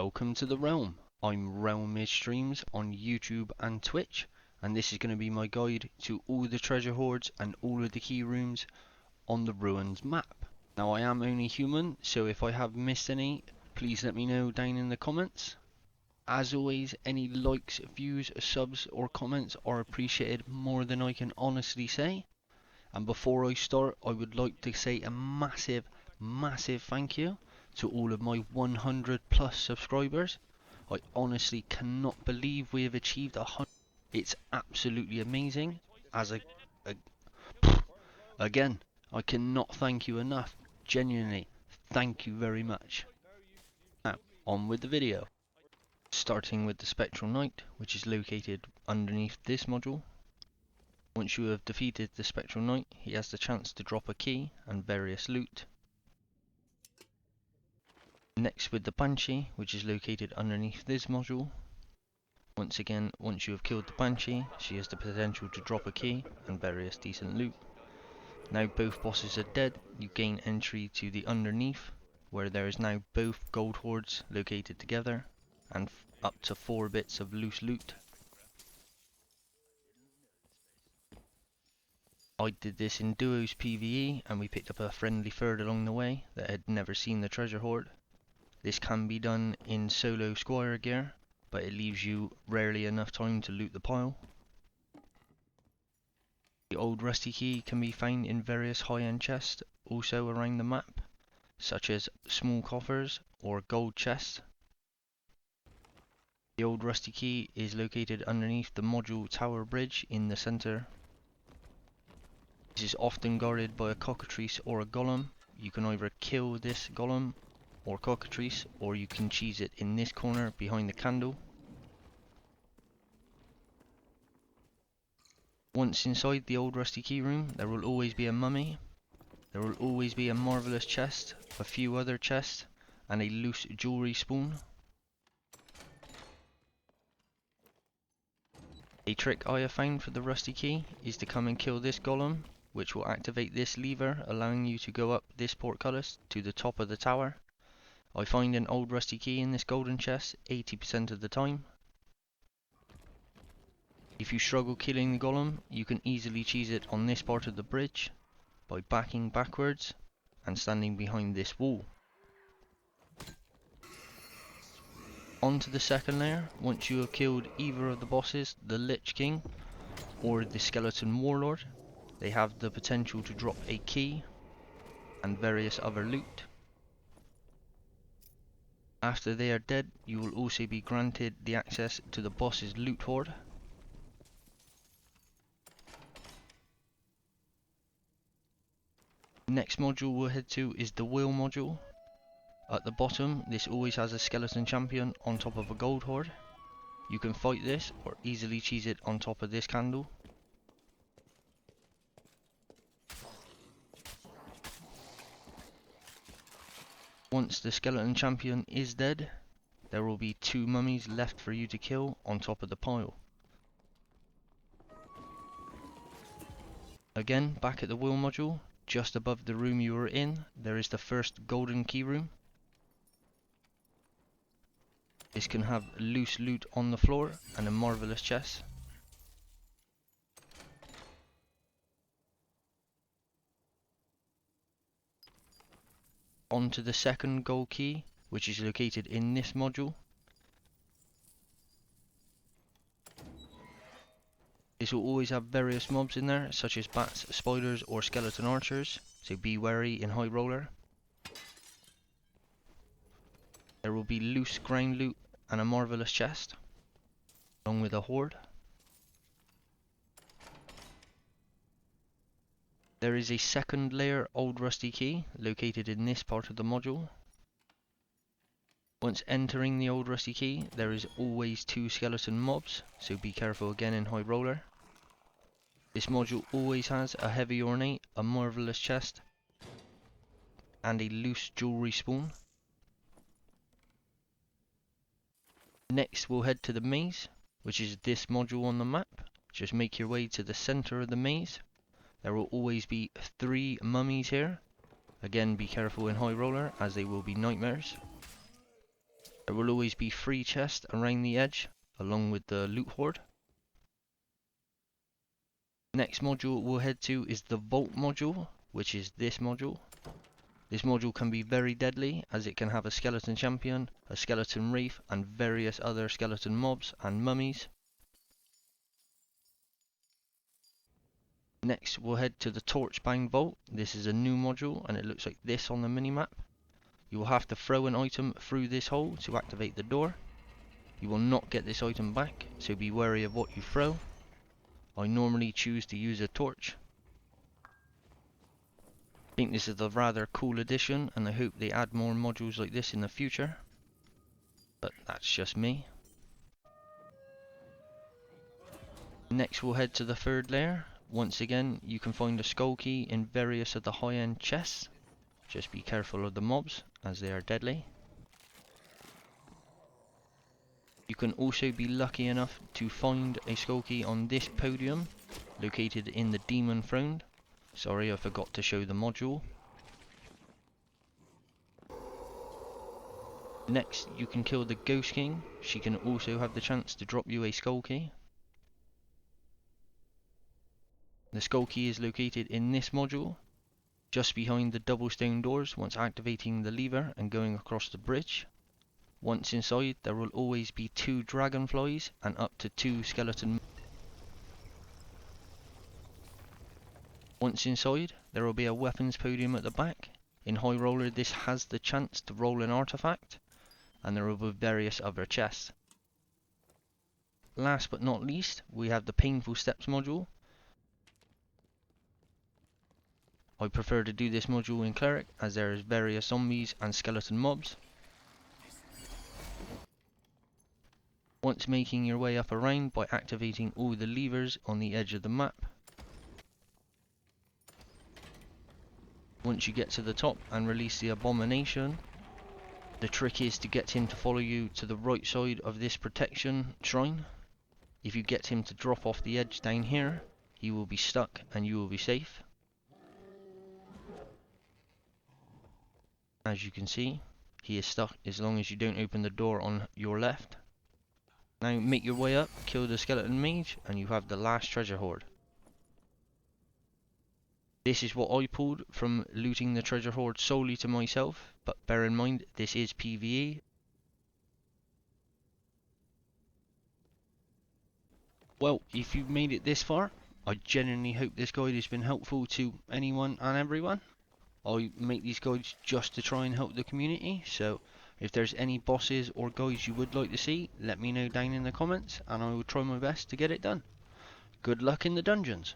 Welcome to the Realm. I'm Realm Streams on YouTube and Twitch, and this is going to be my guide to all the treasure hoards and all of the key rooms on the Ruins map. Now I am only human, so if I have missed any, please let me know down in the comments. As always, any likes, views, subs or comments are appreciated more than I can honestly say. And before I start, I would like to say a massive thank you to all of my 100 plus subscribers. I honestly cannot believe we have achieved 100. It's absolutely amazing. Again, I cannot thank you enough. Genuinely, thank you very much. Now, on with the video. Starting with the Spectral Knight, which is located underneath this module. Once you have defeated the Spectral Knight, he has the chance to drop a key and various loot. Next with the Banshee, which is located underneath this module. Once again, once you have killed the Banshee, she has the potential to drop a key and various decent loot. Now both bosses are dead, you gain entry to the underneath, where there is now both gold hoards located together, and up to 4 bits of loose loot. I did this in duos PvE, and we picked up a friendly third along the way that had never seen the treasure hoard. This can be done in solo squire gear, but it leaves you rarely enough time to loot the pile. The old rusty key can be found in various high-end chests also around the map, such as small coffers or gold chests. The old rusty key is located underneath the module tower bridge in the center. This is often guarded by a cockatrice or a golem. You can either kill this golem or cockatrice, or you can cheese it in this corner behind the candle. Once inside the old rusty key room, there will always be a mummy, there will always be a marvellous chest, a few other chests, and a loose jewellery spoon. A trick I have found for the rusty key is to come and kill this golem, which will activate this lever, allowing you to go up this portcullis to the top of the tower. I find an old rusty key in this golden chest 80% of the time. If you struggle killing the golem, you can easily cheese it on this part of the bridge by backing backwards and standing behind this wall. On to the second layer. Once you have killed either of the bosses, the Lich King or the Skeleton Warlord, they have the potential to drop a key and various other loot. After they are dead, you will also be granted the access to the boss's loot hoard. Next module we'll head to is the wheel module. At the bottom, this always has a skeleton champion on top of a gold hoard. You can fight this or easily cheese it on top of this candle. Once the skeleton champion is dead, there will be 2 mummies left for you to kill on top of the pile. Again, back at the wheel module, just above the room you were in, there is the first golden key room. This can have loose loot on the floor and a marvellous chest. On to the second gold key, which is located in this module. This will always have various mobs in there, such as bats, spiders or skeleton archers, so be wary in High Roller. There will be loose ground loot and a marvellous chest, along with a hoard. There is a second layer old rusty key located in this part of the module. Once entering the old rusty key, there is always 2 skeleton mobs, so be careful again in High Roller. This module always has a heavy ornate, a marvellous chest, and a loose jewellery spoon. Next we'll head to the maze, which is this module on the map. Just make your way to the centre of the maze. There will always be 3 mummies here. Again, be careful in High Roller, as they will be nightmares. There will always be 3 chests around the edge, along with the loot hoard. Next module we'll head to is the Vault module, which is this module. This module can be very deadly, as it can have a skeleton champion, a skeleton wraith, and various other skeleton mobs and mummies. Next we'll head to the Torchbound Vault. This is a new module and it looks like this on the minimap. You will have to throw an item through this hole to activate the door. You will not get this item back, so be wary of what you throw. I normally choose to use a torch. I think this is a rather cool addition and I hope they add more modules like this in the future. But that's just me. Next we'll head to the 3rd layer. Once again, you can find a skull key in various of the high-end chests. Just be careful of the mobs, as they are deadly. You can also be lucky enough to find a skull key on this podium, located in the Demon Throne. Sorry, I forgot to show the module. Next, you can kill the Ghost King. She can also have the chance to drop you a skull key. The skull key is located in this module, just behind the double stone doors once activating the lever and going across the bridge. Once inside, there will always be 2 dragonflies and up to 2 skeleton. Once inside, there will be a weapons podium at the back. In High Roller, this has the chance to roll an artifact, and there will be various other chests. Last but not least, we have the Painful Steps module. I prefer to do this module in Cleric, as there is various zombies and skeleton mobs. Once making your way up around by activating all the levers on the edge of the map. Once you get to the top and release the Abomination, the trick is to get him to follow you to the right side of this protection shrine. If you get him to drop off the edge down here, he will be stuck and you will be safe. As you can see, he is stuck as long as you don't open the door on your left. Now make your way up, kill the skeleton mage, and you have the last treasure hoard. This is what I pulled from looting the treasure hoard solely to myself, but bear in mind this is PvE. Well, if you've made it this far, I genuinely hope this guide has been helpful to anyone and everyone. I make these guides just to try and help the community, so if there's any bosses or guides you would like to see, let me know down in the comments and I will try my best to get it done. Good luck in the dungeons!